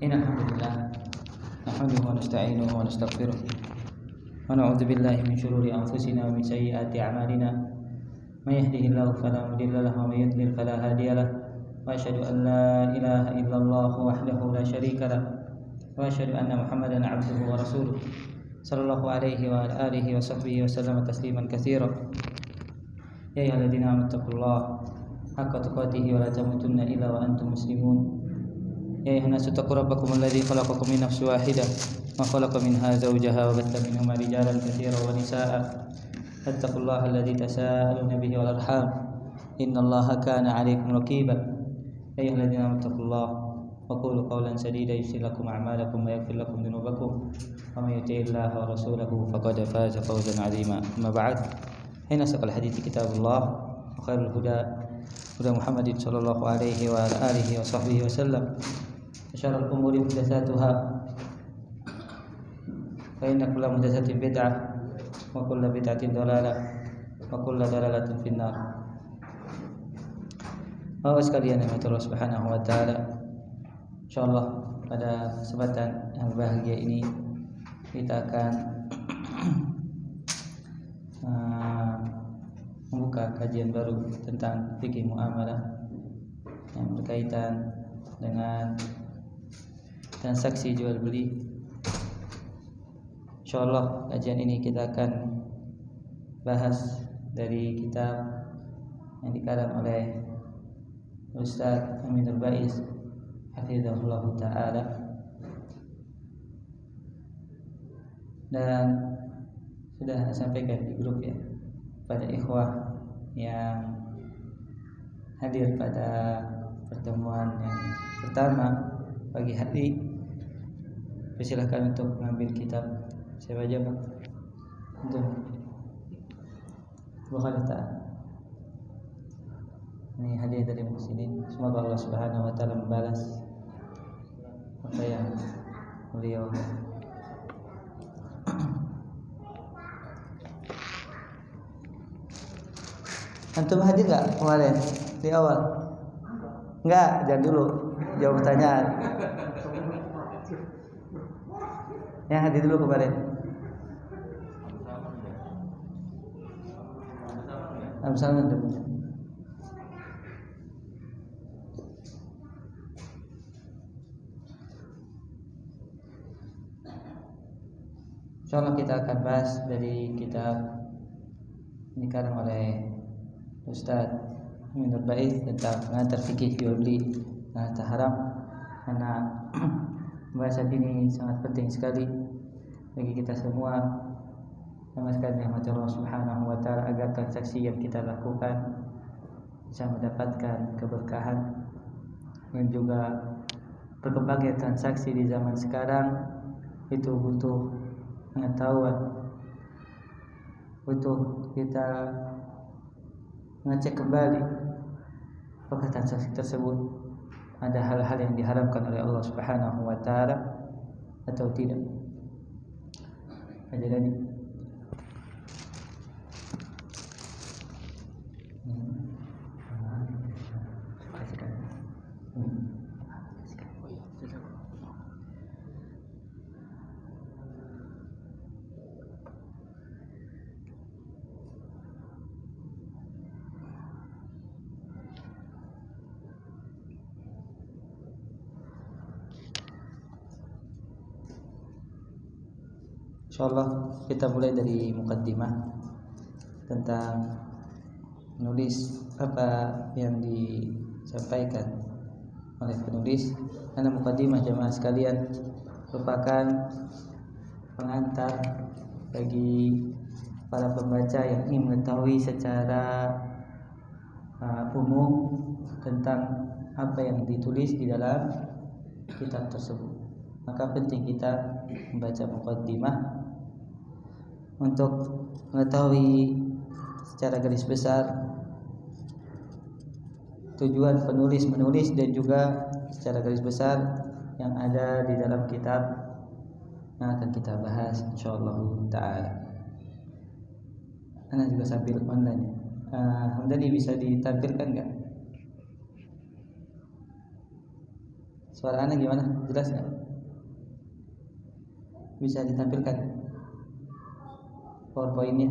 Innal hamdalillah nahmaduhu wa nasta'inuhu wa nastaghfiruh wa na'udzu billahi min shururi anfusina wa min sayyiati a'malina may yahdihillahu fala mudilla lahu wa may yudlil fala hadiya lahu wa asyhadu an la ilaha illallah wahdahu la syarika lahu wa asyhadu anna Muhammadan 'abduhu wa rasuluh sallallahu alaihi wa alihi wa sahbihi wa sallama tasliman katsira. Ya ayyuhalladzina amanu taqullaha haqqa tuqatih wa la tamutunna illa wa antum muslimun. Ya ayyuhan nasu taqu rabbakum alladzi khalaqakum min nafsin wahidah wa khalaqa minha zawjaha wa batha minhuma rijalan katsiran wa nisaa'a. Fattaqullaha alladzi tasaaluna bihi wal arham innallaha kana 'alaykum raqiba. Ya ayyuhalladzina amanu taqullaha wa qulu qawlan sadida yuslih lakum a'malakum wa yaghfir lakum dhunubakum wa may yuti'illaha wa rasulahu faqad faza fawzan 'azima. Amma ba'd. Inna asqal hadithi kitabullah wa khairul huda Muhammadin sallallahu alaihi wa alihi wa sahbihi wasallam. Syarrul umuri muhdatsatuha fa inna kulla muhdatsatin bid'ah wa kulla bid'atin dhalalah wa kulla dhalalatin finnar. Bapak sekalian yang Allah Subhanahu wa taala, insyaallah pada kesempatan yang bahagia ini kita akan membuka kajian baru tentang fikih muamalah yang berkaitan dengan transaksi jual beli. Insyaallah kajian ini kita akan bahas dari kitab yang dikarang oleh Ustaz Aminul Baiz hafizahullah taala, dan sudah saya sampaikan di grup ya pada ikhwah yang hadir pada pertemuan yang pertama pagi hari. Persilahkan untuk mengambil kitab. Saya baca Pak untuk Bukhari Ta'ala. Ini hadiah dari muslimin. Semoga Allah Subhanahu wa taala membalas apa yang beliau Antum hadir gak kemarin di awal? Enggak, jangan dulu jawab pertanyaan. Yang hadir dulu kemarin. Amsalan dulu. Insyaallah kita akan bahas dari kitab ini dikarang oleh Ustaz Aminul Baiz tentang pengantar fikih jual beli harta haram, karena pembahasan ini sangat penting sekali bagi kita semua memasukkan nikmat Allah Subhanahu wa taala agar transaksi yang kita lakukan bisa mendapatkan keberkahan. Dan juga berkembangnya transaksi di zaman sekarang itu butuh pengetahuan, butuh kita mengecek kembali apakah transaksi tersebut ada hal-hal yang diharamkan oleh Allah Subhanahu wa taala atau tidak. Jadi insyaallah kita mulai dari mukaddimah tentang penulis apa yang disampaikan oleh penulis. Karena mukaddimah jemaah sekalian merupakan pengantar bagi para pembaca yang ingin mengetahui secara umum tentang apa yang ditulis di dalam kitab tersebut. Maka penting kita membaca mukaddimah untuk mengetahui secara garis besar tujuan penulis menulis dan juga secara garis besar yang ada di dalam kitab yang akan kita bahas insyaallah taala. Ana juga sambil online. Hamdani bisa ditampilkan enggak? Suara Anda gimana? Jelas nggak? Bisa ditampilkan PowerPoint-nya?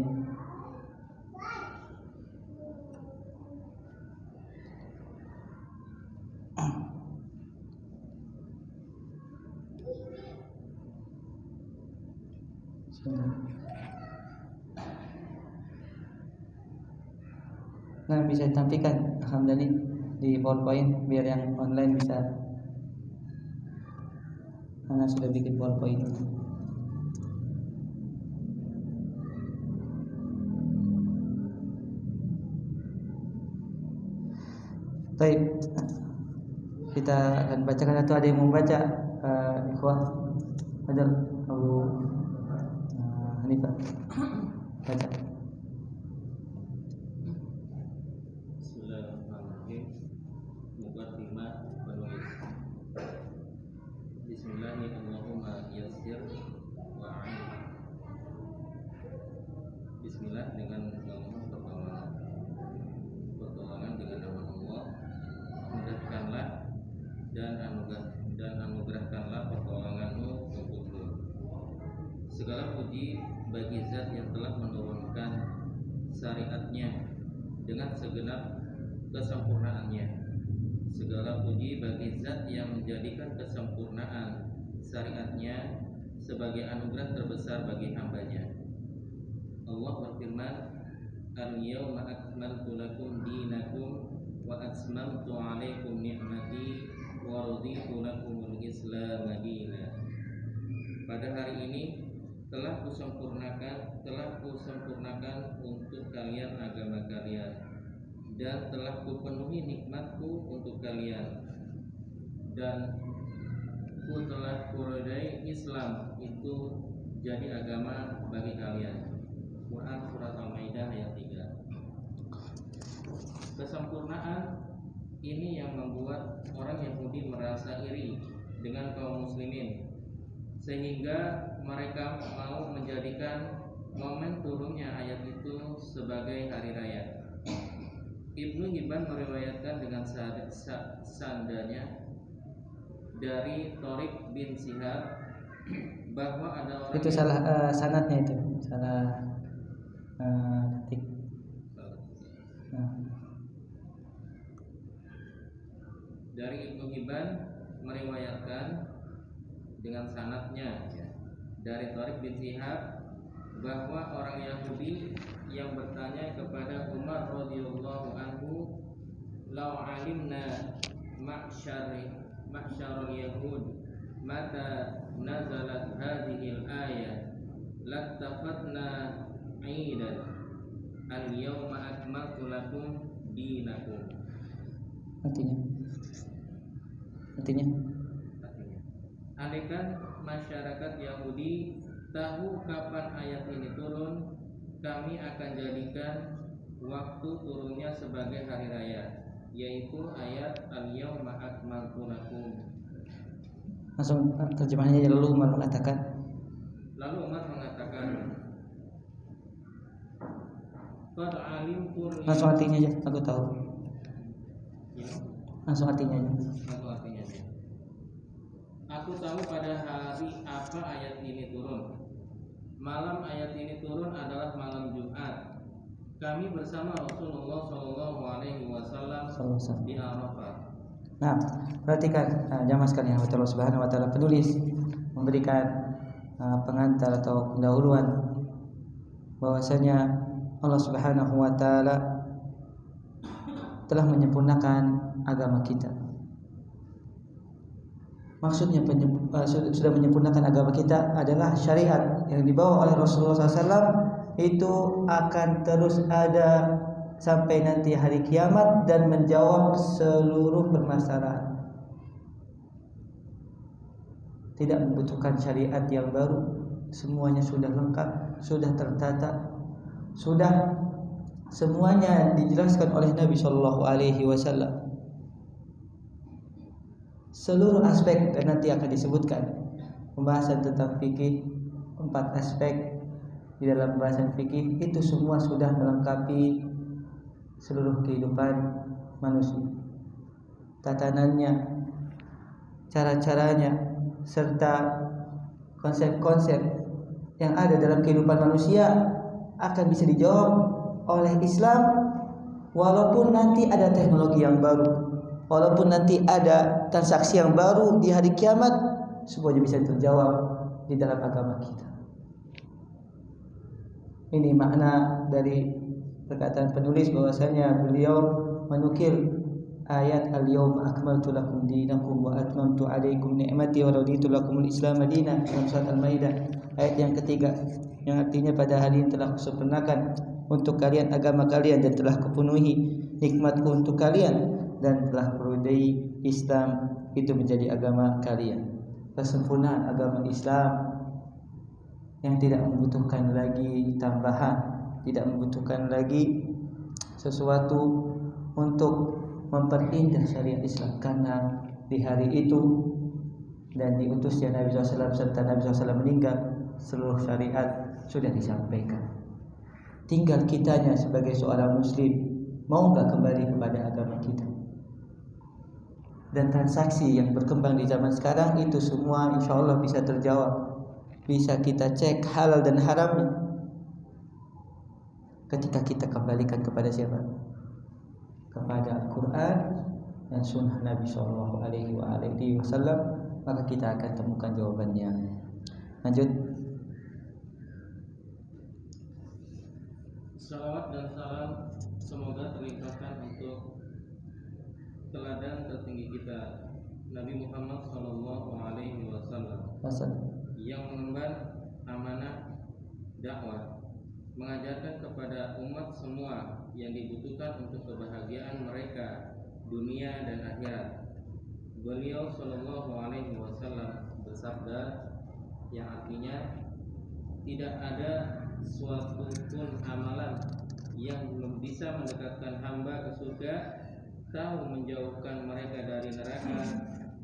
Nah, bisa ditampilkan alhamdulillah di PowerPoint biar yang online bisa. Karena sudah bikin PowerPoint. Baik, kita akan bacakan atau ada yang mau baca? Ikhwah, ada Abu Hanifah baca. Bismillahirrahmanirrahim. Muqaddimah penulis. Bismillahirrahmanirrahim. Yassir wa'in. Bismillah dengan nama pertolongan dengan nama Allah. Mudahkanlah dan anugerahkanlah pertolonganmu untukmu. Segala puji bagi Zat yang telah menurunkan syariatnya dengan segenap kesempurnaannya. Segala puji bagi Zat yang menjadikan kesempurnaan syariatnya sebagai anugerah terbesar bagi hambanya. Allah berfirman, Al-yawma akmaltu lakum dinakum wa atmamtu alaikum ni'mati wa raditu lakumul Islam madina. Pada hari ini telah kusempurnakan untuk kalian agama kalian, dan telah kupenuhi nikmatku untuk kalian, dan ku telah kuridai Islam itu jadi agama bagi kalian. Quran Surat Al-Maidah ayat 3. Kesempurnaan ini yang membuat orang Yahudi merasa iri dengan kaum muslimin, sehingga mereka mau menjadikan momen turunnya ayat itu sebagai hari raya. Ibnu Hibban meriwayatkan dengan sandanya dari Thariq bin Shihab bahwa ada orang itu salah sanadnya, itu salah ketik. Dari Ibnu Hibban meriwayatkan dengan sanadnya dari Thariq bin Shihab bahwa orang Yahudi yang bertanya kepada Umar radhiyallahu anhu, "Lau alimna ma'syarul yahud mata nazalat hadhil ayah lattafatna 'idan al-yawma akmaltu lakum dinakum." Artinya andaikan masyarakat Yahudi tahu kapan ayat ini turun, kami akan jadikan waktu turunnya sebagai hari raya, yaitu ayat Al-Yawma akmaltu lakum. Langsung terjemahannya. Lalu Umar mengatakan, qad alimtu. langsung artinya aja, aku tahu. Langsung artinya aja. Aku tahu pada hari apa ayat ini turun. Malam ayat ini turun adalah malam Jumat. Kami bersama Rasulullah SAW di Arafah. Nah, perhatikan jamaah sekalian, Allah Subhanahu wa taala penulis memberikan pengantar atau pendahuluan bahwasanya Allah Subhanahu wa taala telah menyempurnakan agama kita. Maksudnya sudah menyempurnakan agama kita adalah syariat yang dibawa oleh Rasulullah SAW itu akan terus ada sampai nanti hari kiamat dan menjawab seluruh permasalahan. Tidak membutuhkan syariat yang baru, semuanya sudah lengkap, sudah tertata, sudah semuanya dijelaskan oleh Nabi Shallallahu Alaihi Wasallam. Seluruh aspek, dan nanti akan disebutkan pembahasan tentang fikih, 4 aspek di dalam pembahasan fikih itu semua sudah melengkapi seluruh kehidupan manusia, tatanannya, cara-caranya serta konsep-konsep yang ada dalam kehidupan manusia akan bisa dijawab oleh Islam, walaupun nanti ada teknologi yang baru, walaupun nanti ada transaksi yang baru di hari kiamat, semuanya bisa terjawab di dalam agama kita. Ini makna dari perkataan penulis bahwasanya beliau menukil ayat al-yawma akmaltu lakum dinakum wa atmamtu alaikum ni'mati wa raditu lakumul Islam dinan dalam surat Al-Maidah ayat yang ketiga, yang artinya pada hari ini telah kusempurnakan untuk kalian agama kalian dan telah kupenuhi nikmatku untuk kalian dan telah kuridai Islam itu menjadi agama kalian. Kesempurnaan agama Islam yang tidak membutuhkan lagi tambahan, tidak membutuhkan lagi sesuatu untuk memperindah syariat Islam, karena di hari itu dan diutusnya Nabi SAW serta Nabi SAW meninggal, seluruh syariat sudah disampaikan. Tinggal kitanya sebagai seorang muslim mau nggak kembali kepada agama kita. Dan transaksi yang berkembang di zaman sekarang itu semua insya Allah bisa terjawab, bisa kita cek halal dan haramnya ketika kita kembalikan kepada siapa? Kepada Al-Quran dan Sunnah Nabi Sallallahu Alaihi Wasallam, maka kita akan temukan jawabannya. Lanjut. Salawat dan salam semoga terlimpahkan untuk teladan tertinggi kita, Nabi Muhammad Sallallahu Alaihi Wasallam, yang mengemban amanah dakwah, mengajarkan kepada umat semua yang dibutuhkan untuk kebahagiaan mereka dunia dan akhirat. Beliau Sallallahu Alaihi Wasallam bersabda, yang artinya tidak ada suatu pun amalan yang belum bisa mendekatkan hamba ke surga atau menjauhkan mereka dari neraka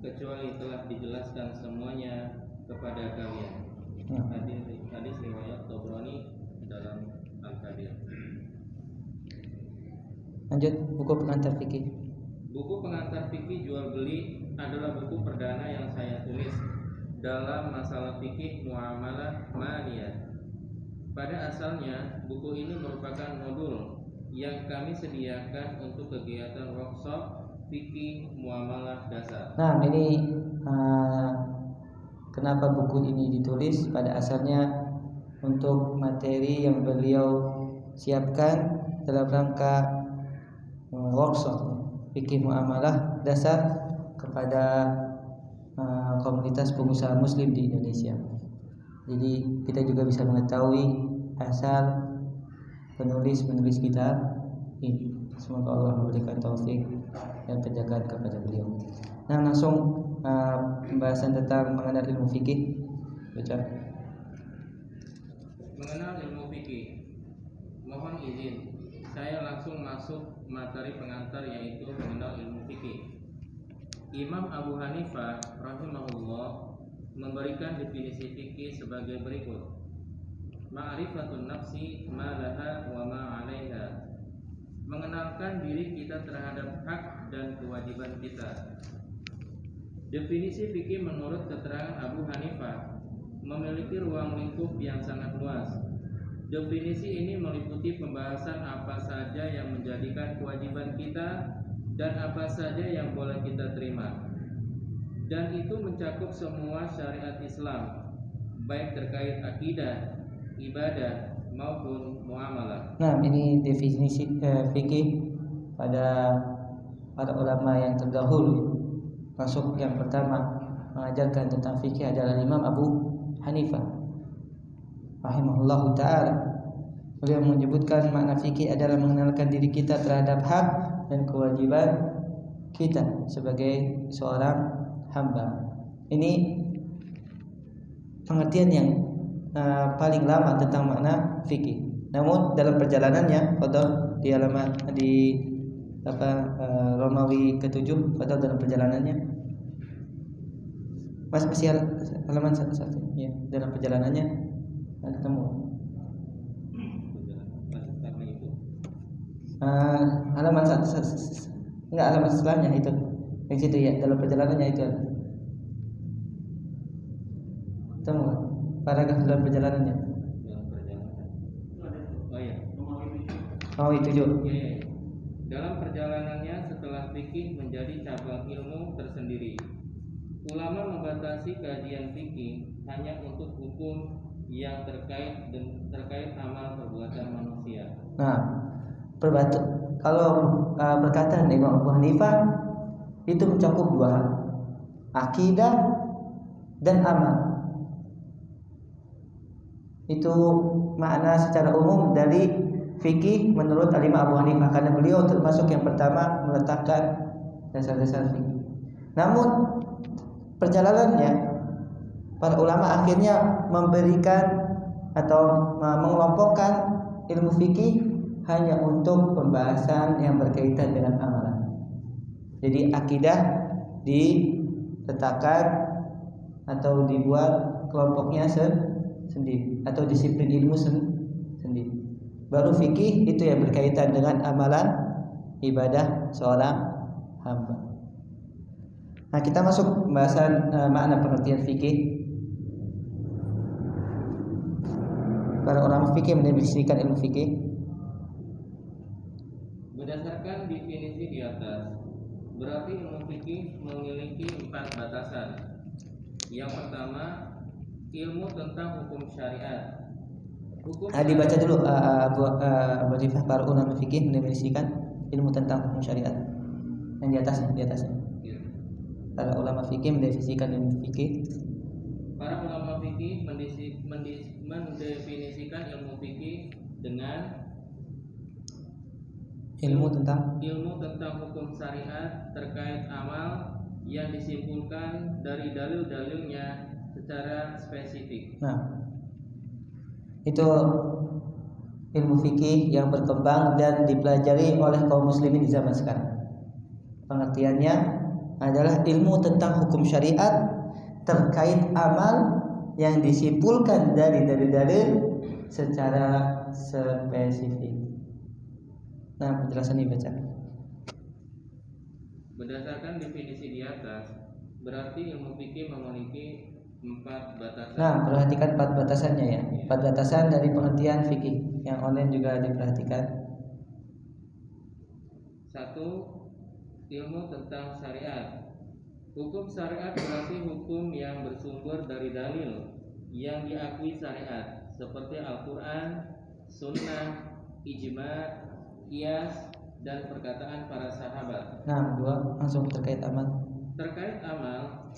kecuali telah dijelaskan semuanya kepada kalian. Hadis riwayat Tabrani dalam Al-Kabir. Lanjut, buku pengantar fikih. Buku pengantar fikih jual beli adalah buku perdana yang saya tulis dalam masalah fikih muamalah maliyah. Pada asalnya buku ini merupakan modul yang kami sediakan untuk kegiatan workshop fikih muamalah dasar. Nah, ini kenapa buku ini ditulis? Pada asalnya untuk materi yang beliau siapkan dalam rangka workshop fikih muamalah dasar kepada komunitas pengusaha muslim di Indonesia. Jadi kita juga bisa mengetahui asal penulis kita ini. Semoga Allah memberikan taufik dan penjagaan kepada beliau. Nah, langsung pembahasan tentang mengenal ilmu fikih. Baca. Mengenal ilmu fikih. Mohon izin, saya langsung masuk materi pengantar, yaitu mengenal ilmu fikih. Imam Abu Hanifah rahimahullah memberikan definisi fikih sebagai berikut: ma'rifatun nafsi ma laha wa ma 'alaiha. Mengenalkan diri kita terhadap hak dan kewajiban kita. Definisi fikih menurut keterangan Abu Hanifah memiliki ruang lingkup yang sangat luas. Definisi ini meliputi pembahasan apa saja yang menjadikan kewajiban kita dan apa saja yang boleh kita terima. Dan itu mencakup semua syariat Islam, baik terkait akidah, ibadah maupun muamalah. Nah, ini definisi fikih pada para ulama yang terdahulu. Masuk yang pertama mengajarkan tentang fikih adalah Imam Abu Hanifah rahimahullahu ta'ala. Beliau menyebutkan makna fikih adalah mengenalkan diri kita terhadap hak dan kewajiban kita sebagai seorang hamba. Ini pengertian yang paling lama tentang makna fikih. Namun dalam perjalanannya, atau di halaman di Romawi ke-7, atau dalam perjalanannya masih halaman 1 ya, dalam perjalanannya ketemu halaman 1 enggak, halaman setelahnya itu yang situ ya, dalam perjalanannya itu Tahu nggak? Paragraf dalam perjalanannya. Dalam perjalanan. Oh ya. Oh itu juga. Oke. Dalam perjalanannya setelah fikih menjadi cabang ilmu tersendiri, ulama membatasi kajian fikih hanya untuk hukum yang terkait amal perbuatan manusia. Nah, kalau perkataan Imam Abu Hanifah itu mencakup dua hal, akidah dan amal. Itu makna secara umum dari fikih menurut Imam Abu Hanifah, karena beliau termasuk yang pertama meletakkan dasar-dasar fikih. Namun perjalanannya para ulama akhirnya memberikan atau mengelompokkan ilmu fikih hanya untuk pembahasan yang berkaitan dengan amalan. Jadi akidah diletakkan atau dibuat kelompoknya sendiri atau disiplin ilmu sendiri. Baru fikih itu yang berkaitan dengan amalan ibadah seorang hamba. Nah, kita masuk pembahasan makna pengertian fikih. Para ulama fikih mendefinisikan ilmu fikih berdasarkan definisi di atas. Berarti ilmu fikih memiliki 4 batasan. Yang pertama, ilmu tentang hukum syariat. Dibaca dulu Abu Hanifah, para ulama fikih mendefinisikan ilmu tentang hukum syariat. Yang di atasnya. Ya. Para ulama fikih mendefinisikan ilmu fikih. Para ulama fikih mendefinisikan ilmu fikih dengan ilmu tentang hukum syariat terkait amal yang disimpulkan dari dalil-dalilnya secara spesifik. Nah, itu ilmu fikih yang berkembang dan dipelajari oleh kaum muslimin di zaman sekarang. Pengertiannya adalah ilmu tentang hukum syariat terkait amal yang disimpulkan dari dalil-dalil secara spesifik. Nah, penjelasan dibaca. Berdasarkan definisi di atas, berarti ilmu fikih memiliki 4 batasan. Nah, perhatikan 4 batasannya ya. 4 batasan dari pengertian fikih. Yang online juga diperhatikan. 1. Ilmu tentang syariat. Hukum syariat berarti hukum yang bersumber dari dalil yang diakui syariat, seperti Al-Quran, Sunnah, Ijma', Qiyas, dan perkataan para sahabat. Nah, 2, langsung terkait amal. Terkait amal,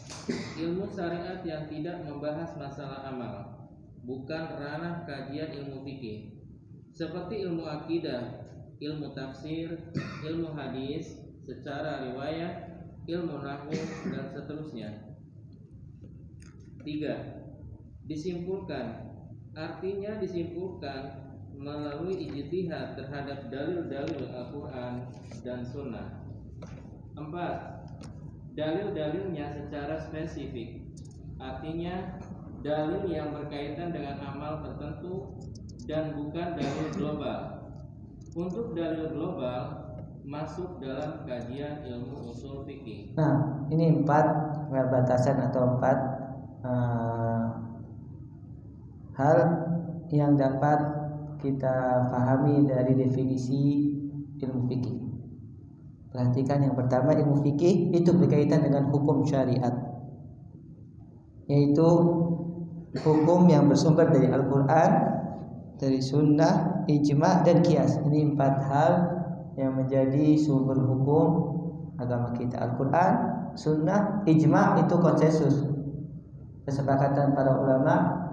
ilmu syariat yang tidak membahas masalah amal, bukan ranah kajian ilmu fikih, seperti ilmu akidah, ilmu tafsir, ilmu hadis secara riwayat, ilmu nahwu, dan seterusnya. 3. Disimpulkan. Artinya disimpulkan melalui ijtihad terhadap dalil-dalil Al-Quran dan Sunnah. 4. Dalil-dalilnya secara spesifik. Artinya dalil yang berkaitan dengan amal tertentu dan bukan dalil global. Untuk dalil global masuk dalam kajian ilmu usul fikih. Nah, ini 4 batasan atau 4 hal yang dapat kita pahami dari definisi ilmu fikih. Perhatikan, yang pertama, ilmu fikih itu berkaitan dengan hukum syariat, yaitu hukum yang bersumber dari Al-Quran, dari Sunnah, Ijma', dan Qiyas. Ini 4 hal yang menjadi sumber hukum agama kita. Al-Quran, Sunnah, Ijma' itu konsensus, kesepakatan para ulama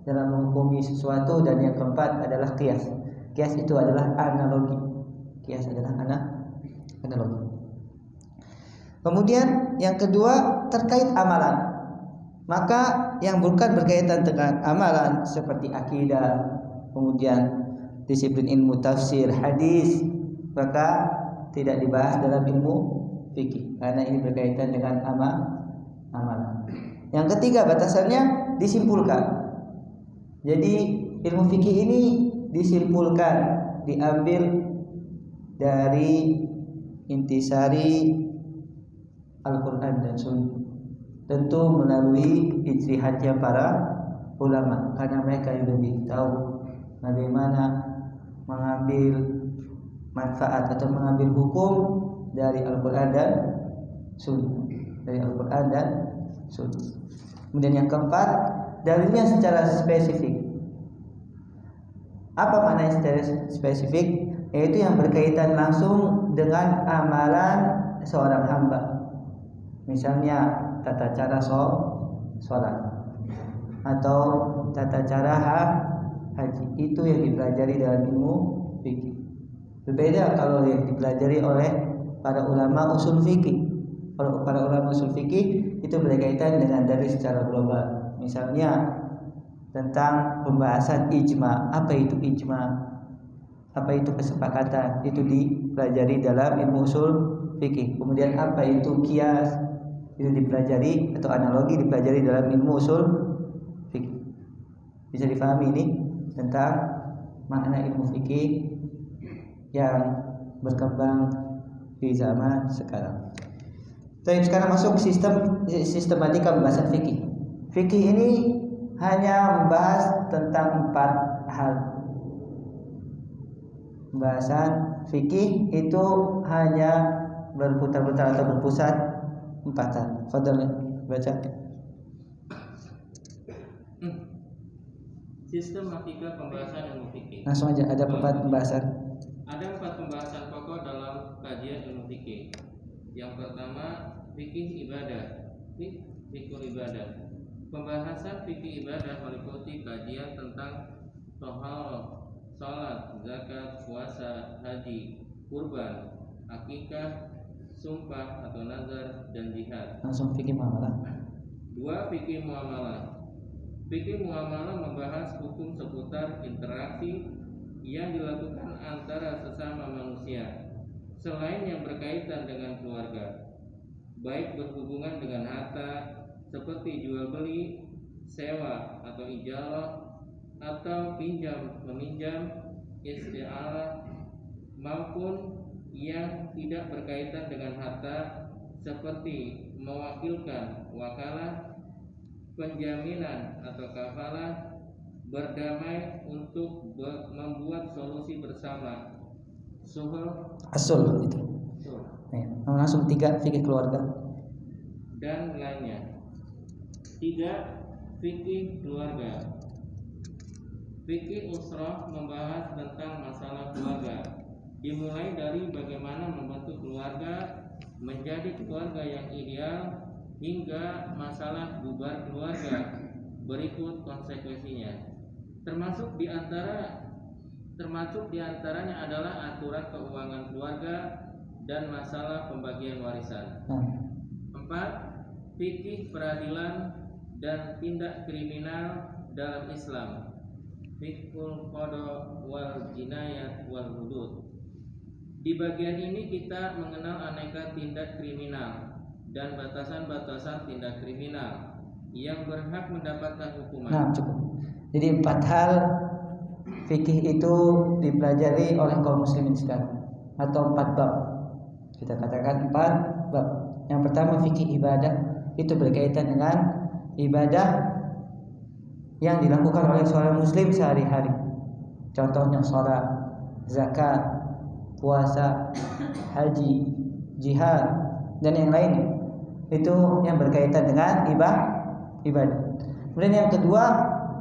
dalam menghukumi sesuatu. Dan yang keempat adalah Qiyas. Qiyas itu adalah analogi. Qiyas adalah analogi. Kemudian yang kedua terkait amalan. Maka yang bukan berkaitan dengan amalan seperti akidah, kemudian disiplin ilmu tafsir, hadis, maka tidak dibahas dalam ilmu fikih karena ini berkaitan dengan amalan. Yang ketiga batasannya disimpulkan. Jadi ilmu fikih ini disimpulkan, diambil dari intisari Al-Quran dan Sunnah, tentu melalui ijtihadnya para ulama, karena mereka yang lebih tahu bagaimana mengambil manfaat atau mengambil hukum dari Al-Quran dan Sunnah. Kemudian yang keempat, dalilnya secara spesifik. Apa makna secara spesifik? Yaitu yang berkaitan langsung dengan amalan seorang hamba. Misalnya tata cara sholat atau tata cara haji, itu yang dipelajari dalam ilmu fikih. Berbeda kalau yang dipelajari oleh para ulama usul fikih. Kalau para ulama usul fikih itu berkaitan dengan dalil secara global. Misalnya tentang pembahasan ijma. Apa itu ijma? Apa itu kesepakatan? Itu dipelajari dalam ilmu usul fikih. Kemudian apa itu qiyas? Itu dipelajari, atau analogi dipelajari dalam ilmu usul fikih. Bisa difahami ini tentang makna ilmu fikih yang berkembang di zaman sekarang. Sekarang masuk sistematika pembahasan fikih. Fikih ini hanya membahas tentang 4 hal. Pembahasan fikih itu hanya berputar-putar atau berpusat 4 hal. Fadhal baca. Sistematika pembahasan ilmu fikih. Langsung aja, ada 4 pembahasan. Ada 4 pembahasan pokok dalam kajian ilmu fikih. Yang pertama, fikih ibadah. Fikih ibadah. Pembahasan fikih ibadah meliputi kajian tentang taharah, salat, zakat, puasa, haji, kurban, akikah, sumpah atau nazar, dan jihad. Langsung fikih muamalah. 2. Fikih muamalah. Fikih muamalah membahas hukum seputar interaksi yang dilakukan antara sesama manusia selain yang berkaitan dengan keluarga, baik berhubungan dengan harta seperti jual beli, sewa atau ijarah, atau pinjam meminjam, isti'arah, maupun yang tidak berkaitan dengan harta seperti mewakilkan, wakalah, penjaminan atau kafalah, berdamai untuk membuat solusi bersama, Asul itu. Langsung 3 fikih keluarga dan lainnya. 3. Fikih keluarga. Fikih usrah membahas tentang masalah keluarga, dimulai dari bagaimana membentuk keluarga menjadi keluarga yang ideal hingga masalah bubar keluarga. Berikut konsekuensinya. Termasuk diantaranya adalah aturan keuangan keluarga dan masalah pembagian warisan. 4. Fikih peradilan dan tindak kriminal dalam Islam. Fiqhul qada wal jinayat wal hudud. Di bagian ini kita mengenal aneka tindak kriminal dan batasan-batasan tindak kriminal yang berhak mendapatkan hukuman. Nah, cukup. Jadi 4 hal fikih itu dipelajari oleh kaum muslimin sekarang, atau 4 bab. Kita katakan 4 bab. Yang pertama fikih ibadah, itu berkaitan dengan ibadah yang dilakukan oleh seorang muslim sehari-hari. Contohnya salat, zakat, puasa, haji, jihad, dan yang lain. Itu yang berkaitan dengan ibadah. Kemudian yang kedua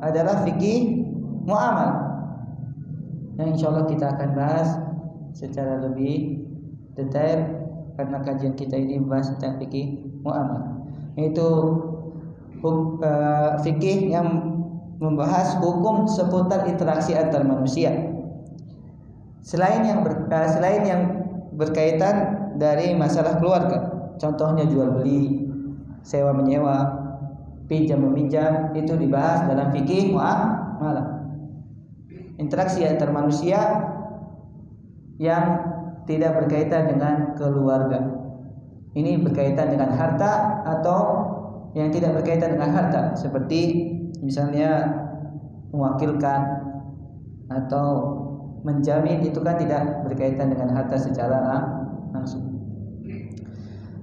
adalah fikih muamalah, yang insyaallah kita akan bahas secara lebih detail karena kajian kita ini membahas tentang fikih muamalah, yaitu fikih yang membahas hukum seputar interaksi antar manusia. Selain yang berkaitan dari masalah keluarga, contohnya jual beli, sewa menyewa, pinjam meminjam, itu dibahas dalam fikih muamalah. Interaksi antar manusia yang tidak berkaitan dengan keluarga. Ini berkaitan dengan harta atau yang tidak berkaitan dengan harta, seperti misalnya mewakilkan atau menjamin, itu kan tidak berkaitan dengan harta secara langsung.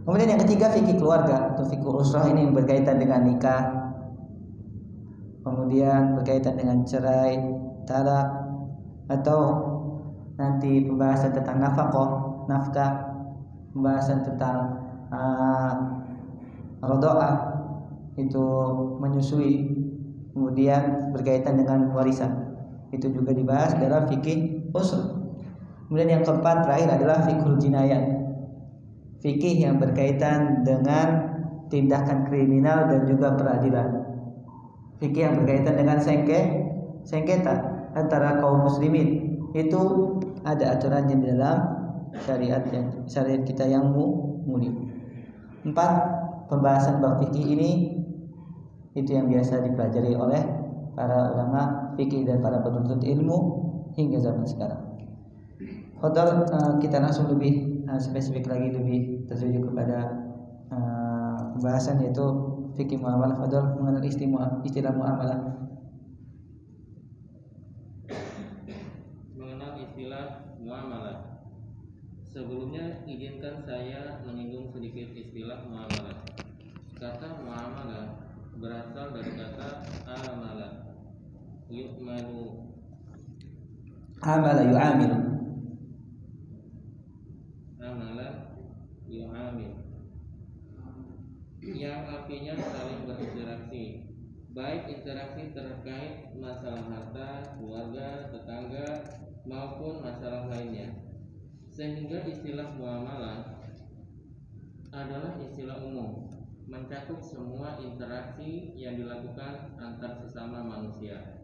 Kemudian yang ketiga fikih keluarga atau fikih usrah, ini berkaitan dengan nikah, kemudian berkaitan dengan cerai, talak, atau nanti pembahasan tentang nafkah, pembahasan tentang radha'ah, itu menyusui, kemudian berkaitan dengan warisan, itu juga dibahas dalam fikih usul. Kemudian yang keempat terakhir adalah fiqhul jinayat, fikih yang berkaitan dengan tindakan kriminal dan juga peradilan, fikih yang berkaitan dengan sengketa antara kaum muslimin. Itu ada aturannya di dalam syariat kita yang mulia. 4. Pembahasan bab fikih ini itu yang biasa dipelajari oleh para ulama fikih dan para penuntut ilmu hingga zaman sekarang. Fadhal, kita langsung lebih spesifik lagi, lebih tertuju kepada pembahasan yaitu fikih muamalah. Fadhal, mengenal istilah muamalah. Mengenal istilah muamalah. Sebelumnya izinkan saya menyinggung sedikit istilah muamalah. Kata muamalah berasal dari kata amala, yu'malu, Amala yu'amilu, yang artinya saling berinteraksi, baik interaksi terkait masalah harta, keluarga, tetangga, maupun masalah lainnya. Sehingga istilah muamalah adalah istilah umum, mencakup semua interaksi yang dilakukan antar sesama manusia.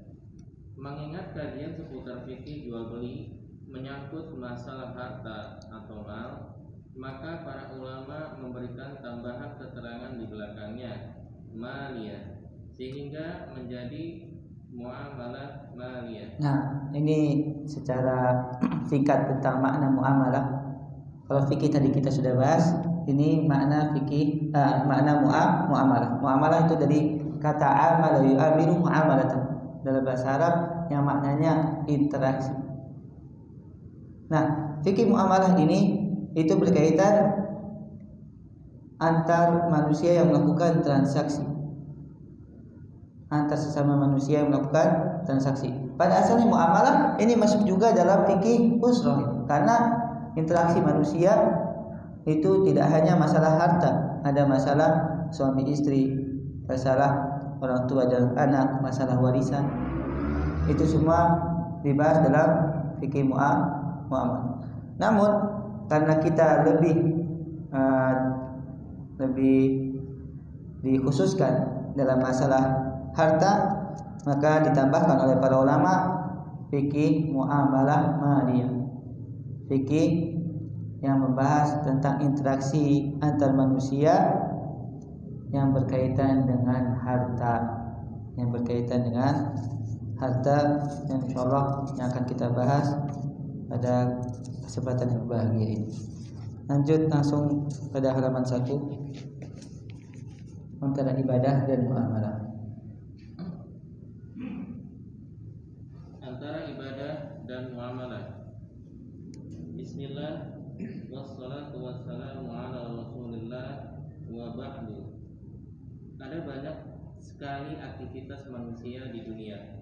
Mengingat kajian seputar fikih jual beli menyangkut masalah harta atau mal, maka para ulama memberikan tambahan keterangan di belakangnya, maliyah, sehingga menjadi muamalah maliyah. Nah, ini secara singkat tentang makna muamalah. Kalau fikih tadi kita sudah bahas, ini makna fikih, makna muamalah. Muamalah itu dari kata amala yu'amilu muamalatan, dalam bahasa Arab yang maknanya interaksi. Nah, fikih muamalah ini itu berkaitan antar manusia yang melakukan transaksi, antar sesama manusia yang melakukan transaksi. Pada asalnya muamalah ini masuk juga dalam fikih usrah, karena interaksi manusia itu tidak hanya masalah harta, ada masalah suami istri, masalah orang tua dan anak, masalah warisan. Itu semua dibahas dalam fikih muamalah. Namun karena kita lebih dikhususkan dalam masalah harta, maka ditambahkan oleh para ulama fikih muamalah maliyah, fikih yang membahas tentang interaksi antar manusia yang berkaitan dengan harta, yang insyaallah yang akan kita bahas pada kesempatan yang berbahagia ini. Lanjut langsung pada halaman 1, antara ibadah dan muamalah. Antara ibadah dan muamalah. Bismillah, wassalatu wassalamu ala Rasulillah wa ba'du. Ada banyak sekali aktivitas manusia di dunia.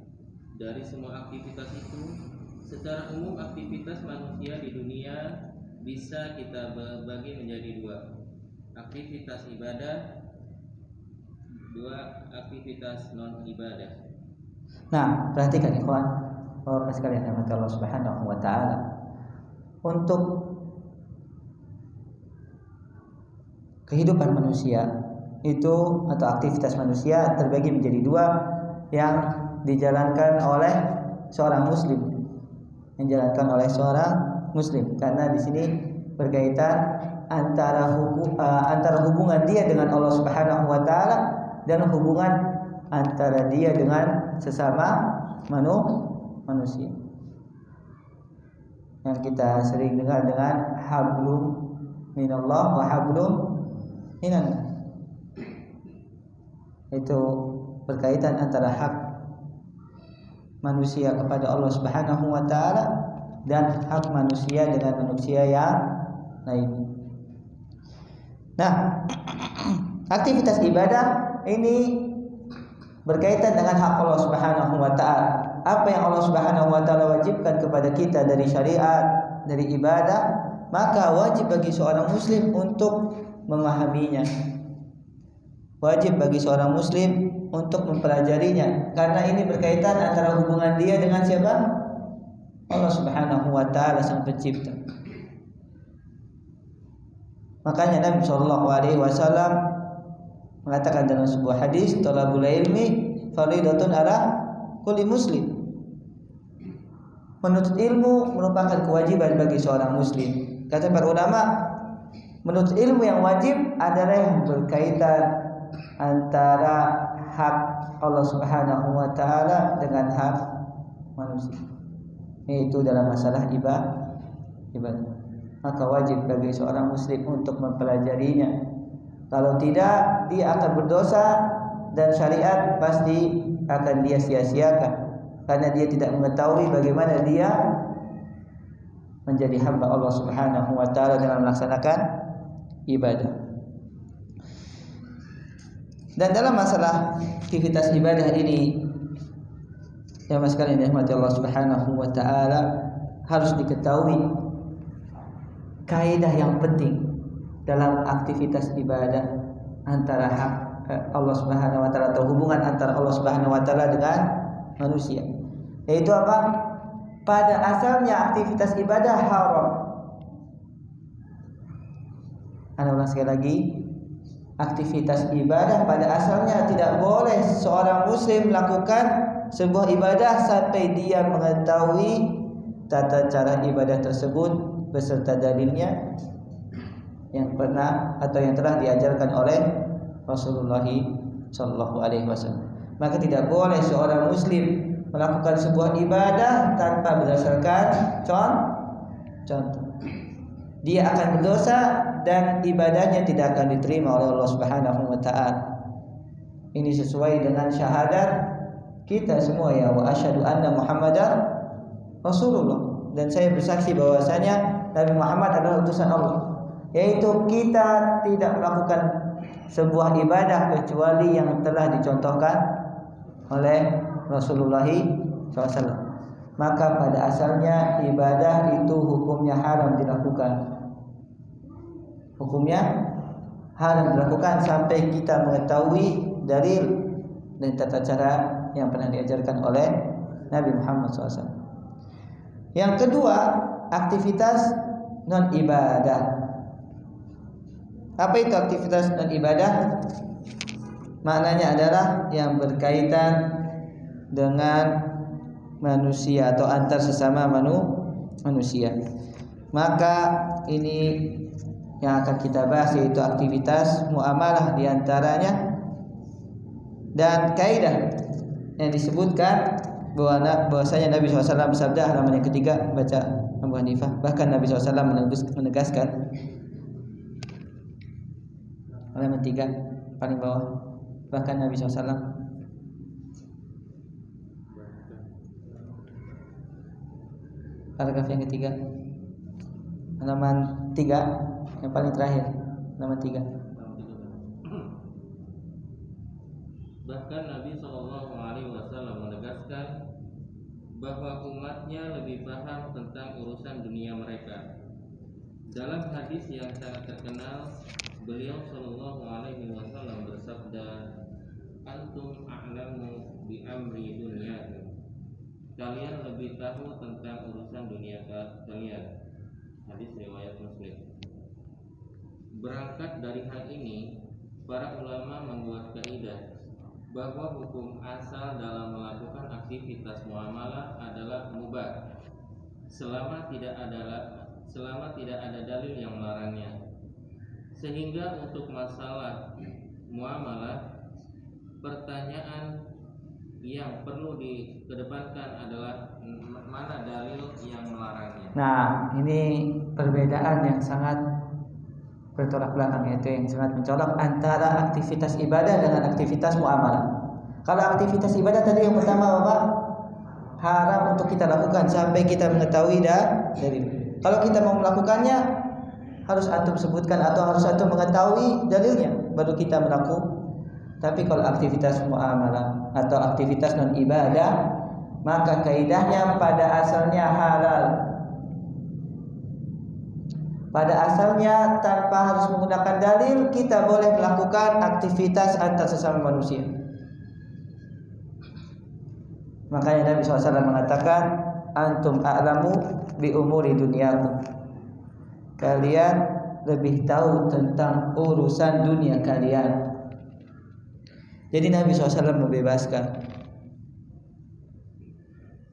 Dari semua aktivitas itu, secara umum aktivitas manusia di dunia bisa kita bagi menjadi 2. Aktivitas ibadah, 2 aktivitas non ibadah. Nah, perhatikan ikhwan, Bapak sekalian yang dirahmati Allah Subhanahu wa taala. Untuk kehidupan manusia itu atau aktivitas manusia terbagi menjadi 2 yang dijalankan oleh seorang muslim, karena di sini berkaitan antara hubungan dia dengan Allah Subhanahu wa taala dan hubungan antara dia dengan sesama manusia. Yang kita sering dengar dengan hablum minallah wa hablum minannas. Itu berkaitan antara hak manusia kepada Allah Subhanahu wa taala dan hak manusia dengan manusia yang lain. Nah, aktivitas ibadah ini berkaitan dengan hak Allah Subhanahu wa taala. Apa yang Allah Subhanahu wa taala wajibkan kepada kita dari syariat, dari ibadah, maka wajib bagi seorang muslim untuk memahaminya. Wajib bagi seorang muslim untuk mempelajarinya, karena ini berkaitan antara hubungan dia dengan siapa? Allah Subhanahu wa taala, sang pencipta. Makanya Nabi sallallahu alaihi wasallam mengatakan dalam sebuah hadis, talabul ilmi fardhatun ala kulli muslim. Menuntut ilmu merupakan kewajiban bagi seorang muslim. Kata para ulama, menuntut ilmu yang wajib adalah yang berkaitan antara hak Allah Subhanahu wa taala dengan hak manusia. Yaitu dalam masalah ibadah. Maka wajib bagi seorang muslim untuk mempelajarinya. Kalau tidak, dia akan berdosa dan syariat pasti akan dia sia-siakan, karena dia tidak mengetahui bagaimana dia menjadi hamba Allah Subhanahu wa taala dalam melaksanakan ibadah. Dan dalam masalah aktivitas ibadah ini, ya mas sekalian dirahmati Allah Subhanahu wa taala, harus diketahui kaidah yang penting dalam aktivitas ibadah antara hak Allah Subhanahu wa taala, atau hubungan antara Allah Subhanahu wa taala dengan manusia. Yaitu apa? Pada asalnya aktivitas ibadah haram. Ana ulang sekali lagi. Aktivitas ibadah pada asalnya tidak boleh seorang muslim melakukan sebuah ibadah sampai dia mengetahui tata cara ibadah tersebut beserta dalilnya yang pernah atau yang telah diajarkan oleh Rasulullah sallallahu alaihi wasallam. Maka tidak boleh seorang muslim melakukan sebuah ibadah tanpa berdasarkan contoh. Dia akan berdosa dan ibadahnya tidak akan diterima oleh Allah Subhanahu wa taala. Ini sesuai dengan syahadat kita semua, ya wa asyhadu anna Muhammadar Rasulullah, dan saya bersaksi bahwasanya Nabi Muhammad adalah utusan Allah. Yaitu kita tidak melakukan sebuah ibadah kecuali yang telah dicontohkan oleh Rasulullah SAW. Maka pada asalnya ibadah itu hukumnya haram dilakukan. Hukumnya haram dilakukan sampai kita mengetahui dalil dan tata cara yang pernah diajarkan oleh Nabi Muhammad SAW. Yang kedua, aktivitas non ibadah. Apa itu aktivitas non ibadah? Maknanya adalah yang berkaitan dengan manusia atau antar sesama manusia. Maka ini yang akan kita bahas, yaitu aktivitas muamalah diantaranya, dan kaidah yang disebutkan bahwasanya Nabi SAW bersabda, halaman yang ketiga, baca Abu Hanifah. Bahkan Nabi SAW menegaskan, halaman 3 paling bawah, bahkan Nabi SAW paragraf yang ketiga, halaman 3 yang paling terakhir, halaman 3. Bahkan Nabi SAW menegaskan bahwa umatnya lebih paham tentang urusan dunia mereka. Dalam hadis yang sangat terkenal, beliau SAW bersabda, "Antum a'lamu bi amri dunyakum." Kalian lebih tahu tentang urusan dunia kalian. Hadis riwayat Muslim. Berangkat dari hal ini, para ulama membuat kaidah bahwa hukum asal dalam melakukan aktivitas muamalah adalah mubah selama tidak ada dalil yang melarangnya. Sehingga untuk masalah muamalah, pertanyaan yang perlu dikedepankan adalah mana dalil yang melarangnya. Nah, ini perbedaan yang sangat bertolak belakang, yaitu yang sangat mencolok antara aktivitas ibadah dengan aktivitas muamalah. Kalau aktivitas ibadah tadi yang pertama Bapak, haram untuk kita lakukan sampai kita mengetahui dalil. Kalau kita mau melakukannya, harus antum sebutkan atau harus antum mengetahui dalilnya, baru kita Tapi kalau aktivitas muamalah atau aktivitas non ibadah, maka kaidahnya pada asalnya halal. Pada asalnya tanpa harus menggunakan dalil, kita boleh melakukan aktivitas antar sesama manusia. Makanya Nabi SAW mengatakan, antum a'lamu bi umuri dunyakum. Kalian lebih tahu tentang urusan dunia kalian. Jadi Nabi SAW membebaskan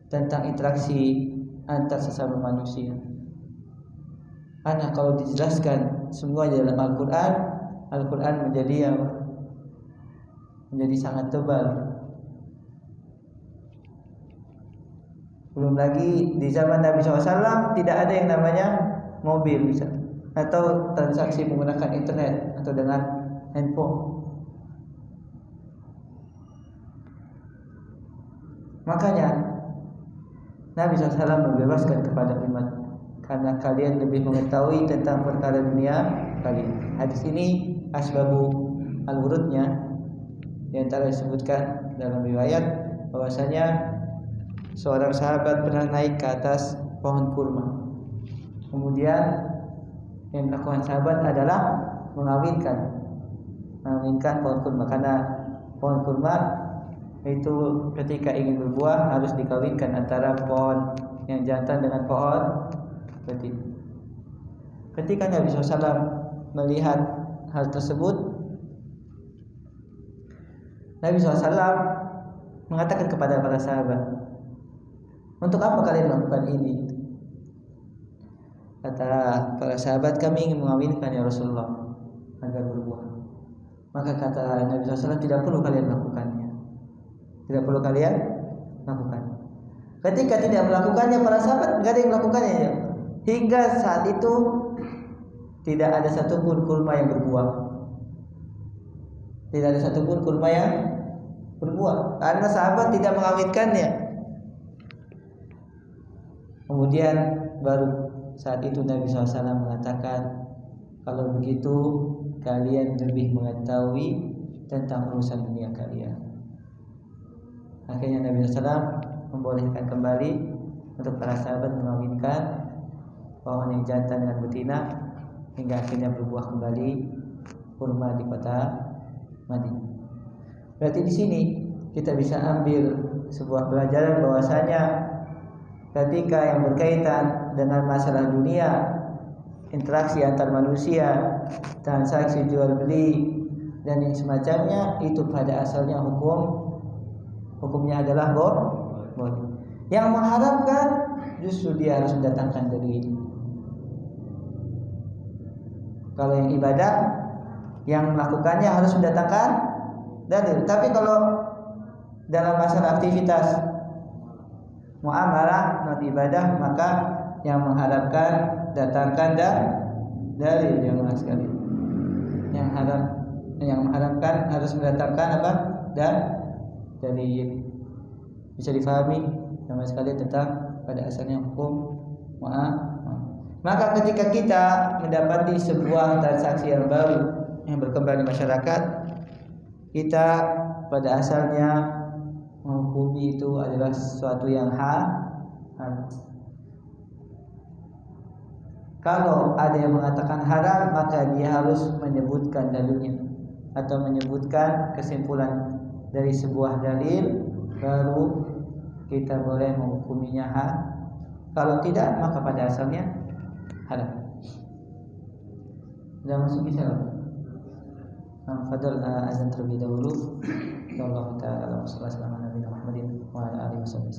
tentang interaksi antar sesama manusia. Karena kalau dijelaskan semua dalam Al-Quran menjadi sangat tebal. Belum lagi di zaman Nabi SAW tidak ada yang namanya mobil bisa, atau transaksi menggunakan internet atau dengan handphone. Makanya Nabi SAW membebaskan kepada umat, karena kalian lebih mengetahui tentang perkara dunia kalian. Hadis ini asbabu al-wurudnya yang telah disebutkan dalam riwayat bahwasanya seorang sahabat pernah naik ke atas pohon kurma. Kemudian yang dilakukan sahabat adalah mengawinkan pohon kurma, karena pohon kurma itu ketika ingin berbuah harus dikawinkan antara pohon yang jantan dengan pohon betina. Ketika Nabi SAW melihat hal tersebut, Nabi SAW mengatakan kepada para sahabat, untuk apa kalian melakukan ini? Kata para sahabat, kami ingin mengawinkan ya Rasulullah agar berbuah. Maka kata Nabi SAW, tidak perlu kalian melakukannya. Tidak perlu kalian lakukan. Ketika tidak melakukannya, para sahabat tidak ada yang melakukannya ya. Hingga saat itu tidak ada satupun kurma yang berbuah. Tidak ada satupun kurma yang berbuah karena sahabat tidak mengawinkannya. Kemudian baru saat itu Nabi SAW mengatakan, kalau begitu kalian lebih mengetahui tentang urusan dunia kalian. Akhirnya Nabi SAW membolehkan kembali untuk para sahabat mengawinkan pohon yang jantan dengan betina, hingga akhirnya berbuah kembali kurma di kota Madinah. Berarti di sini kita bisa ambil sebuah pelajaran bahwasanya ketika yang berkaitan dengan masalah dunia, interaksi antar manusia, transaksi jual beli dan yang semacamnya, itu pada asalnya hukumnya adalah boleh. Yang mengharapkan justru dia harus mendatangkan dalil. Kalau yang ibadah, yang melakukannya harus mendatangkan dalil. Tapi kalau dalam masalah aktivitas muamalah non ibadah, maka yang mengharapkan datangkan dalil yang mana sekali. Yang mengharapkan harus mendatangkan apa? Dalil. Bisa difahami sama sekali tentang pada asalnya hukum muamalah. Maka ketika kita mendapati sebuah transaksi yang baru yang berkembang di masyarakat, kita pada asalnya menghukumi itu adalah sesuatu yang haram. Kalau ada yang mengatakan haram, maka dia harus menyebutkan dalilnya atau menyebutkan kesimpulan dari sebuah dalil, baru kita boleh menghukuminya haram. Kalau tidak, maka pada asalnya haram. Sudah masuk bisa? Fadal azan terlebih dahulu. Allah Taala sallallahu alaihi Muhammadin wa ala alihi wasallam.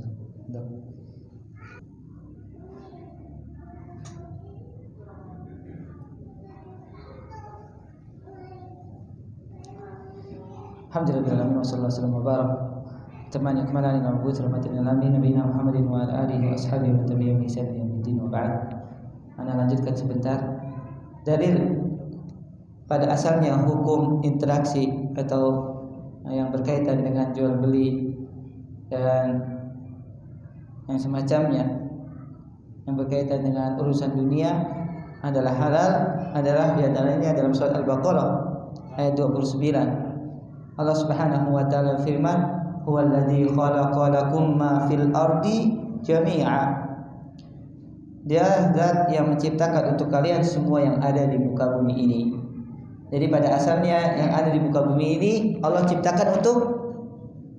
Alhamdulillah wa sallallahu alaihi wa barak. Teman yang kembali dengan buat rahmatin alamin Nabi Muhammadin wa ala alihi wa ashabihi wa tabi'in bi ihsan ila yaumil wa ba'd. Ana lanjutkan sebentar. Dalil pada asalnya hukum interaksi atau yang berkaitan dengan jual beli dan yang semacamnya yang berkaitan dengan urusan dunia adalah halal, adalah di antaranya dalam surat Al-Baqarah ayat 29. Allah Subhanahu wa taala firman, "Huwallazi khalaqa lakum ma fil ardi jami'a." Dia zat yang menciptakan untuk kalian semua yang ada di muka bumi ini. Jadi pada asalnya yang ada di muka bumi ini Allah ciptakan untuk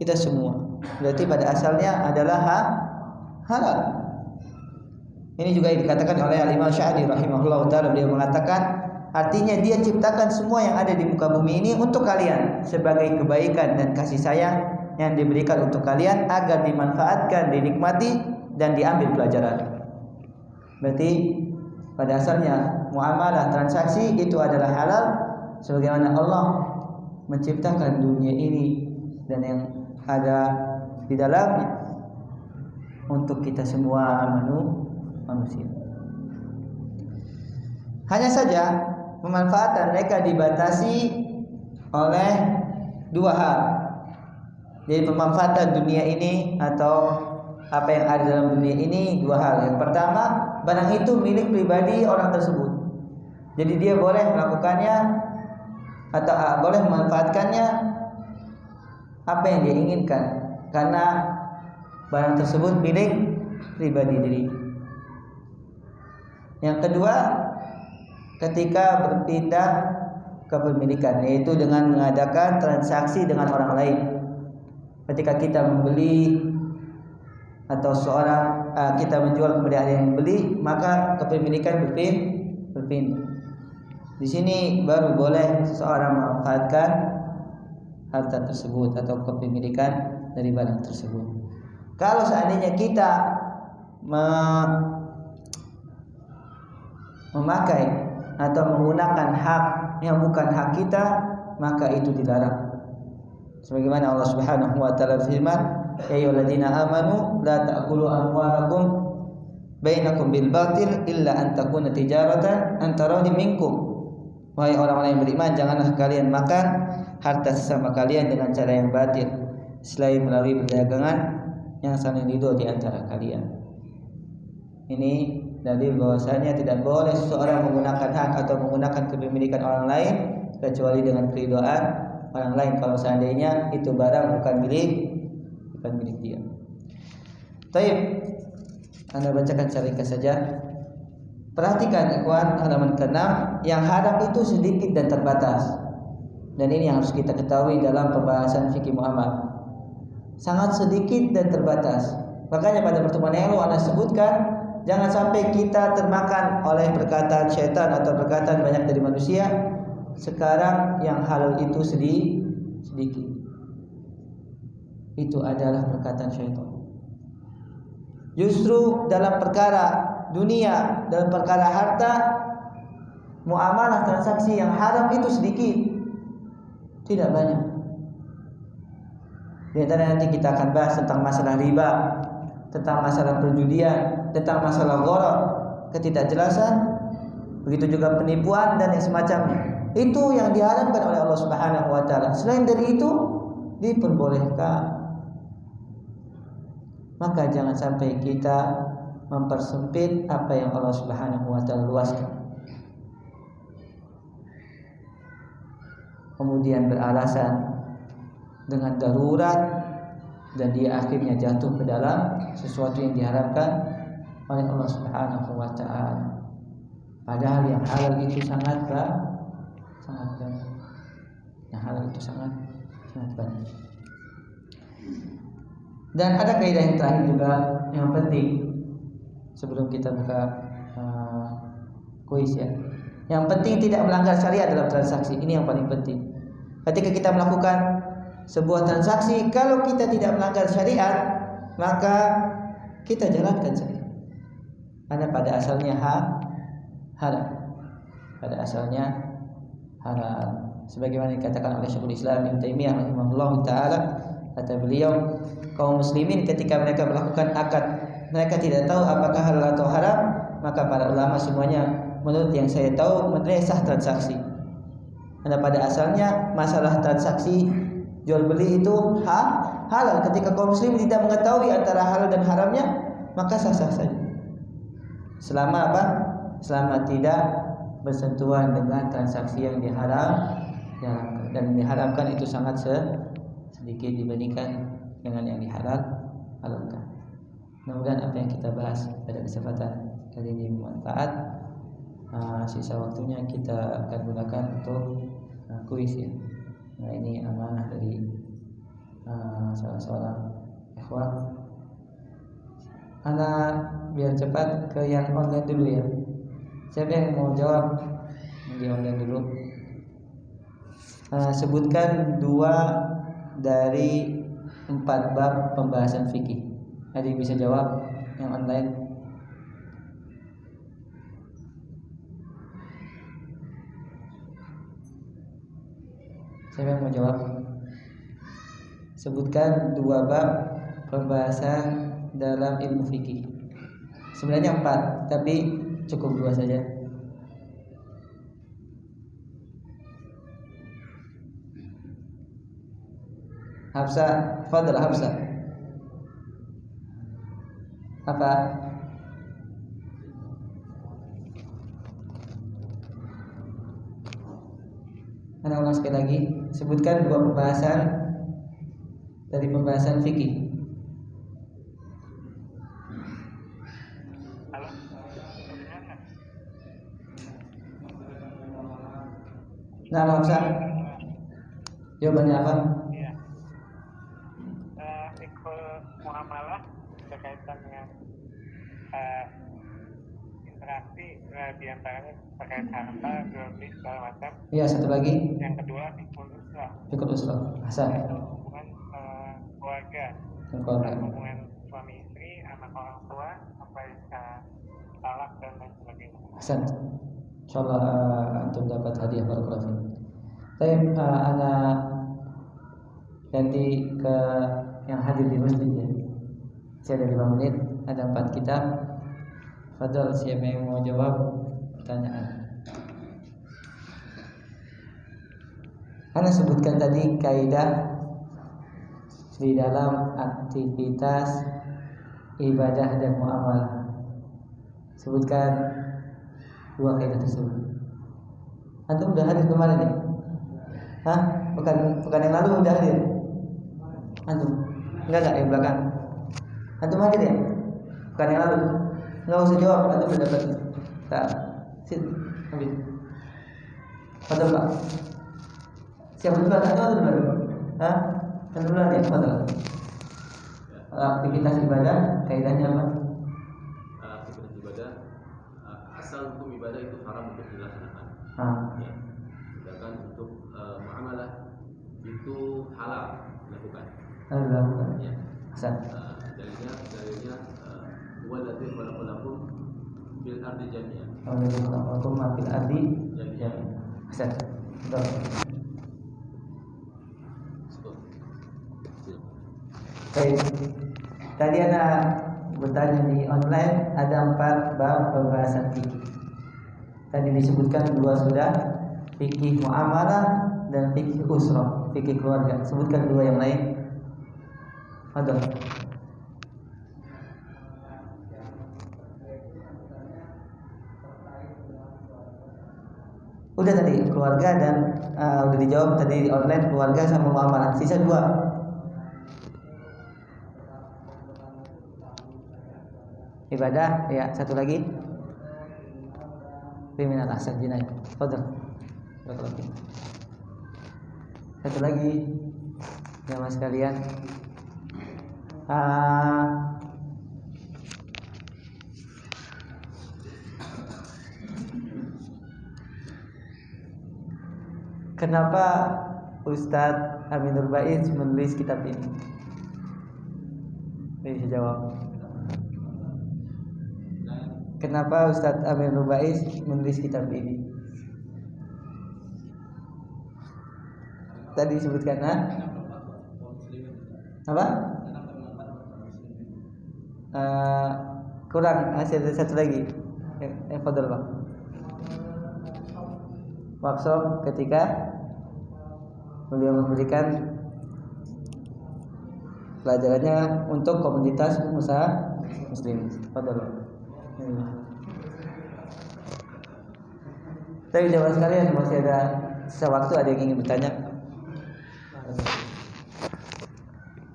kita semua. Berarti pada asalnya adalah halal. Ini juga dikatakan oleh Al-Imam Sya'di rahimahullah ta'ala. Beliau mengatakan artinya dia ciptakan semua yang ada di muka bumi ini untuk kalian sebagai kebaikan dan kasih sayang yang diberikan untuk kalian agar dimanfaatkan, dinikmati dan diambil pelajaran. Berarti pada asalnya muamalah transaksi itu adalah halal sebagaimana Allah menciptakan dunia ini dan yang ada di dalamnya untuk kita semua manusia. Hanya saja pemanfaatan mereka dibatasi oleh dua hal. Jadi pemanfaatan dunia ini atau apa yang ada dalam dunia ini dua hal. Yang pertama, barang itu milik pribadi orang tersebut. Jadi dia boleh melakukannya atau boleh memanfaatkannya apa yang dia inginkan karena barang tersebut milik pribadi diri. Yang kedua, ketika berpindah kepemilikan, yaitu dengan mengadakan transaksi dengan orang lain. Ketika kita membeli atau kita menjual kepada ada yang membeli, maka kepemilikan berpindah. Di sini baru boleh seseorang memanfaatkan harta tersebut atau kepemilikan dari barang tersebut. Kalau seandainya kita memakai atau menggunakan hak yang bukan hak kita, maka itu dilarang. Sebagaimana Allah Subhanahu wa taala firman, "Ya ayyuhalladzina amanu la ta'kulu amwalakum bainakum bil batil illa an takuna tijaratan an taradin minkum." Wahai orang-orang yang beriman, janganlah kalian makan harta sesama kalian dengan cara yang batil selain melalui perdagangan yang saling ridho di antara kalian. Ini dalil bahwasanya tidak boleh seseorang menggunakan hak atau menggunakan kepemilikan orang lain kecuali dengan keridhaan orang lain kalau seandainya itu barang bukan milik dia. Baik, Anda bacakan secara ringkas saja. Perhatikan ikhwan halaman ke-6, yang haram itu sedikit dan terbatas. Dan ini yang harus kita ketahui dalam pembahasan fikih muamalah. Sangat sedikit dan terbatas. Makanya pada pertemuan yang lalu Anda sebutkan, jangan sampai kita termakan oleh perkataan syaitan atau perkataan banyak dari manusia. Sekarang yang halal itu sedikit. Itu adalah perkataan syaitan. Justru dalam perkara dunia, dalam perkara harta, muamalah transaksi yang haram itu sedikit, tidak banyak. Di antara nanti kita akan bahas tentang masalah riba, tentang masalah perjudian, tentang masalah gharar, ketidakjelasan, begitu juga penipuan dan yang semacamnya. Itu yang diharamkan oleh Allah Subhanahu wa taala. Selain dari itu diperbolehkan. Maka jangan sampai kita mempersempit apa yang Allah Subhanahu wa taala luaskan. Kemudian beralasan dengan darurat dan dia akhirnya jatuh ke dalam sesuatu yang diharapkan oleh Allah Subhanahu wa taala. Padahal yang halal itu sangat banyak. Yang halal itu sangat banyak. Dan ada kaidah yang terakhir juga yang penting sebelum kita buka kuis ya. Yang penting tidak melanggar syariat dalam transaksi. Ini yang paling penting. Ketika kita melakukan sebuah transaksi, kalau kita tidak melanggar syariat, maka kita jalankan saja. Karena pada asalnya halal. Pada asalnya halal. Sebagaimana dikatakan oleh Syekhul Islam Ibnu Taimiyah rahimahullahu taala, kata beliau, kaum muslimin ketika mereka melakukan akad, mereka tidak tahu apakah halal atau haram, maka para ulama semuanya menurut yang saya tahu menilai sah transaksi. Karena pada asalnya masalah transaksi jual beli itu halal. Ketika kaum muslimin tidak mengetahui antara halal dan haramnya, maka sah-sah saja. Selama apa? Selama tidak bersentuhan dengan transaksi yang diharamkan. dan diharamkan itu sangat sedikit dibandingkan dengan yang dihalalkan. Mudah-mudahan apa yang kita bahas pada kesempatan kali ini bermanfaat. Sisa waktunya kita akan gunakan untuk kuis ya. Nah, ini amanah dari salah seorang ikhwah. Ana biar cepat ke yang online dulu ya. Siapa yang mau jawab di online dulu? Sebutkan 2 dari 4 bab pembahasan fikih. Ada yang bisa jawab yang online? Siapa yang mau jawab? Sebutkan 2 bab pembahasan dalam ilmu fikih. Sebenarnya 4, tapi cukup 2 saja. Hafsa, fadl Hafsa. Apa? Ana ulang sekali lagi. Sebutkan 2 pembahasan dari pembahasan fikih. Nah, Hafsa. Jawabannya apa? Iya. Fikih muamalah berkaitan dengan interaksi di antaranya terkait harta, jual beli segala macam. Iya, satu lagi. Yang kedua fikih usrah. Hasan. itu hubungan keluarga. Hubungan suami istri, anak orang tua, sampai talak dan lain sebagainya. Hasan. Insyaallah antum dapat hadiah barakallahu fiik. Saya ana ganti ke yang hadir di masjid ya. Saya ada 5 menit, ada 4 kitab. Fadhal, siapa yang mau jawab pertanyaan? Ana sebutkan tadi kaidah di dalam aktivitas ibadah dan muamalah. Sebutkan 2 kaidah tersebut. Antum udah hadir kemarin ya? Hah? Bukan yang lalu udah hadir? Antum? Enggak yang belakang. Antum hadir ya? Bukan yang lalu. Enggak usah jawab, antum udah dapat. Tak. Sit. Ambil. Fadhal, Pak. Siapa dulu atau dulu? Hah? Antum dulu ya, Fadhal. Aktivitas ibadah kaidahnya apa? Aktivitas ibadah, asal hukum ibadah itu haram untuk dilaksanakan. Ya. Sedangkan untuk muamalah itu halal dilakukan. Ya. Hasan. Dalilnya waladzi khalaqalakum fil ardi jami'an. Waladzi khalaqakum fil ardi jami'an. Hasan. Betul. Baik. Tadi ana bertanya di online ada 4 bab pembahasan fikih. Tadi disebutkan 2 sudah, fikih muamalah dan fikih usrah, fikih keluarga. Sebutkan 2 yang lain. Ada. Udah tadi keluarga dan udah dijawab tadi di online, keluarga sama muamalah. Sisa 2. Ibadah, ya, satu lagi. Kriminal ahsan jinayah. Fadhal. Satu lagi. Jamaah sekalian. Kenapa Ustadz Aminur Baiz menulis kitab ini? Bisa jawab. Kenapa Ustadz Aminur Baiz menulis kitab ini? Tadi disebutkan apa? Kurang, masih ada satu lagi. Fadhal, Pak. Workshop ketika beliau memberikan pelajarannya untuk komunitas usaha muslim. Fadhal. Tapi jamaah sekalian, masih ada sisa waktu, ada yang ingin bertanya?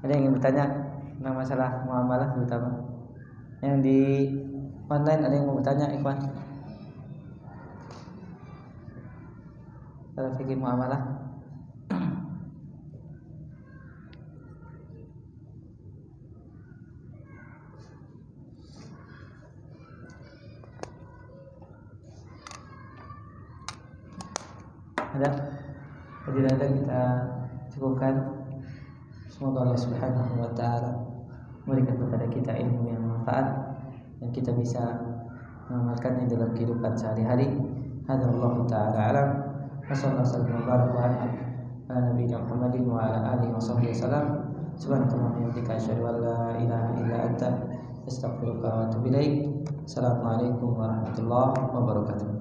Ada yang ingin bertanya tentang masalah muamalah terutama yang di online? Ada yang mau bertanya, ikhwan? Kalau fikih muamalah. Ada? Tidak ada, kita cukupkan. Semoga Allah Subhanahu wa taala memberikan kepada kita ilmu yang manfaat dan kita bisa mengamalkannya dalam kehidupan sehari-hari. Hadza wallahu taala alam. Wassallallahu wa baraka ala nabiyina Muhammadin wa ala alihi washabbihi wasallam. Subhanakallahumma wa bihamdika asyhadu an la ilaha illa anta astaghfiruka wa atubu ilaik. Assalamualaikum warahmatullahi wabarakatuh.